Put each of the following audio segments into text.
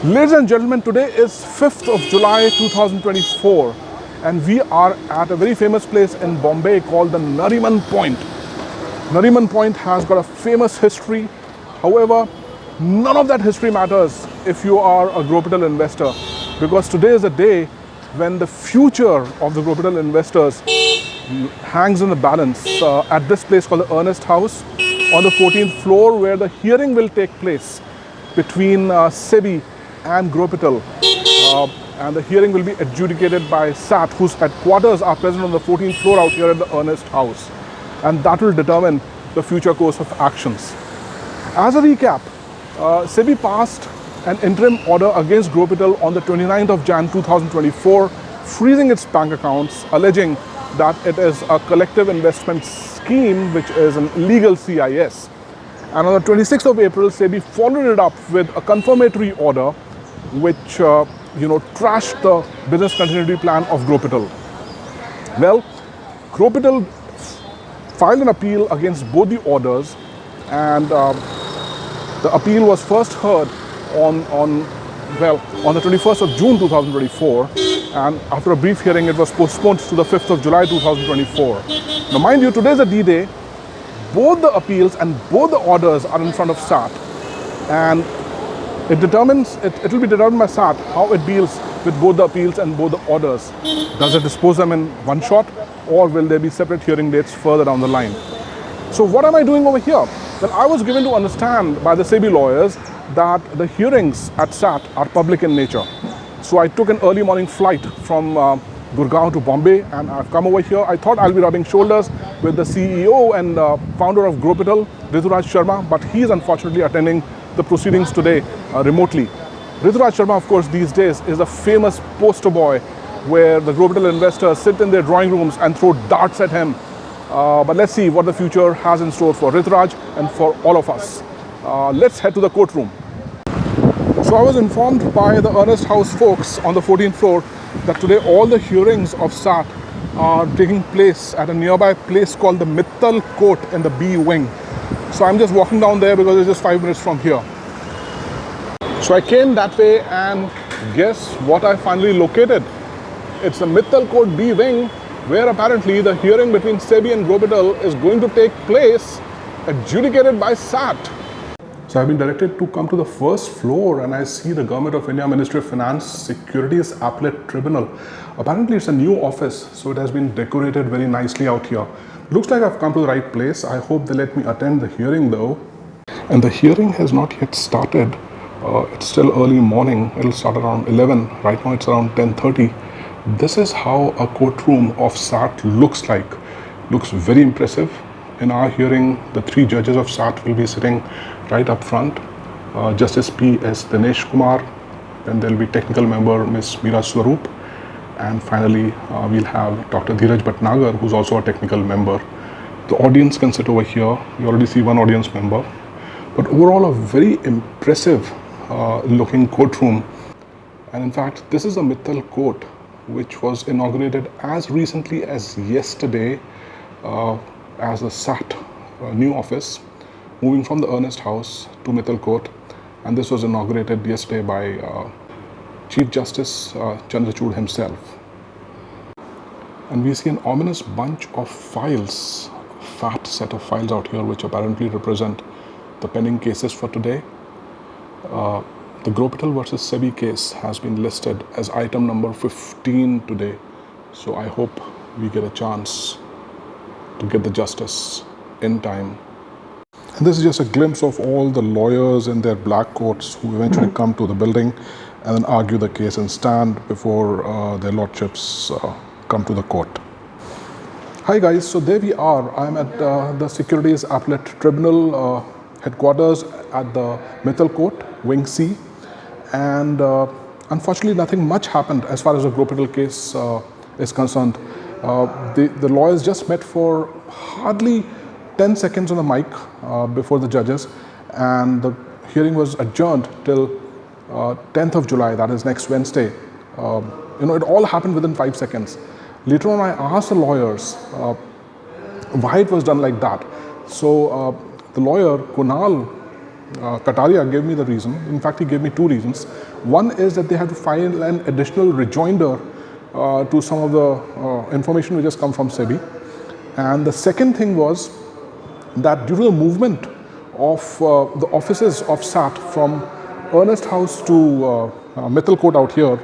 Ladies and gentlemen, today is 5th of July 2024 and we are at a very famous place in Bombay called the Nariman Point. Nariman Point has got a famous history. However, none of that history matters if you are a Growpital investor, because today is a day when the future of the Growpital investors hangs in the balance at this place called the Ernest House on the 14th floor, where the hearing will take place between SEBI and Growpital, and the hearing will be adjudicated by SAT, whose headquarters are present on the 14th floor out here at the Ernest House, and that will determine the future course of actions. As a recap, SEBI passed an interim order against Growpital on the 29th of Jan 2024, freezing its bank accounts, alleging that it is a collective investment scheme which is an illegal CIS. And on the 26th of April, SEBI followed it up with a confirmatory order which trashed the business continuity plan of Growpital. Well, Growpital filed an appeal against both the orders, and the appeal was first heard on the 21st of June 2024, and after a brief hearing it was postponed to the 5th of July 2024. Now mind you, today is a D-Day. Both the appeals and both the orders are in front of SAT, and it will be determined by SAT how it deals with both the appeals and both the orders. Does it dispose them in one shot, or will there be separate hearing dates further down the line? So what am I doing over here? Well, I was given to understand by the SEBI lawyers that the hearings at SAT are public in nature. So I took an early morning flight from Gurgaon to Bombay, and I've come over here. I thought I'll be rubbing shoulders with the CEO and founder of Growpital, Rituraj Sharma, but he's unfortunately attending the proceedings today remotely. Rituraj Sharma, of course, these days is a famous poster boy where the Growpital investors sit in their drawing rooms and throw darts at him. But let's see what the future has in store for Rituraj and for all of us. Let's head to the courtroom. So I was informed by the Ernest House folks on the 14th floor that today all the hearings of SAT are taking place at a nearby place called the Mittal Court in the B wing. So I'm just walking down there because it's just 5 minutes from here. So I came that way, and guess what I finally located? It's the Mittal Court B wing, where apparently the hearing between SEBI and Growpital is going to take place, adjudicated by SAT. So I've been directed to come to the first floor, and I see the Government of India Ministry of Finance Securities Appellate Tribunal. Apparently it's a new office, so it has been decorated very nicely out here. Looks like I've come to the right place. I hope they let me attend the hearing though. And the hearing has not yet started. It's still early morning. It'll start around 11. Right now it's around 10:30. This is how a courtroom of SAT looks like. Looks very impressive. In our hearing, the 3 judges of SAT will be sitting right up front. Justice P.S. Dinesh Kumar, then there will be technical member Ms. Meera Swaroop, and finally we'll have Dr. Dheeraj Bhatnagar, who's also a technical member. The audience can sit over here. You already see one audience member. But overall, a very impressive looking courtroom. And in fact, this is the Mittal Court, which was inaugurated as recently as yesterday as the SAT new office, moving from the Ernest House to Mittal Court. And this was inaugurated yesterday by Chief Justice Chandrachud himself. And we see an ominous bunch of files, fat set of files out here, which apparently represent the pending cases for today. The Growpital versus SEBI case has been listed as item number 15 today. So I hope we get a chance to get the justice in time. And this is just a glimpse of all the lawyers in their black coats who eventually come to the building and then argue the case and stand before their lordships come to the court. Hi guys, so there we are. I'm at the Securities Appellate Tribunal headquarters at the Mittal Court, Wing C. And unfortunately nothing much happened as far as the Growpital case is concerned. The lawyers just met for hardly 10 seconds on the mic before the judges, and the hearing was adjourned till 10th of July, that is next Wednesday. It all happened within 5 seconds. Later on I asked the lawyers why it was done like that. So the lawyer Kunal Kataria gave me the reason. In fact, he gave me 2 reasons. One is that they had to file an additional rejoinder to some of the information which has come from SEBI. And the second thing was that due to the movement of the offices of SAT from Ernest House to Mittal Court out here,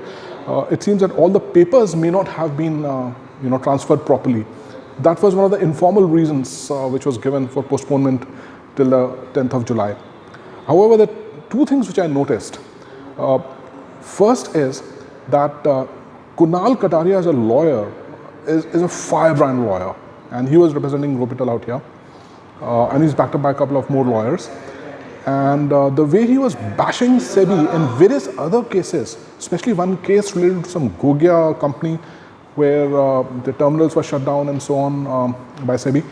it seems that all the papers may not have been transferred properly. That was one of the informal reasons which was given for postponement till the 10th of July. However, the two things which I noticed. First is that Kunal Kataria as a lawyer is a firebrand lawyer, and he was representing Growpital out here, and he's backed up by a couple of more lawyers. And the way he was bashing SEBI in various other cases, especially one case related to some Gogia company where the terminals were shut down and so on by SEBI,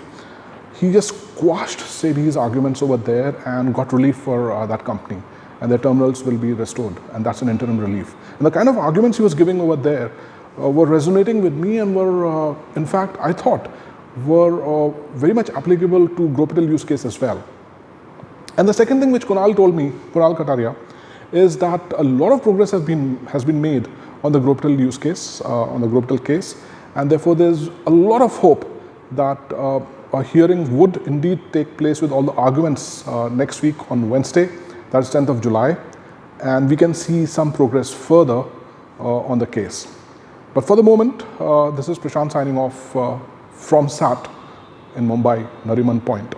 he just quashed SEBI's arguments over there and got relief for that company, and their terminals will be restored, and that's an interim relief. And the kind of arguments he was giving over there were resonating with me and were, in fact, I thought, were very much applicable to Growpital use case as well. And the second thing which Kunal told me, Kunal Kataria, is that a lot of progress has been made on the Growpital use case, on the Growpital case, and therefore there's a lot of hope that a hearing would indeed take place with all the arguments next week on Wednesday, that's 10th of July, and we can see some progress further on the case. But for the moment, this is Prashant signing off from SAT in Mumbai, Nariman Point.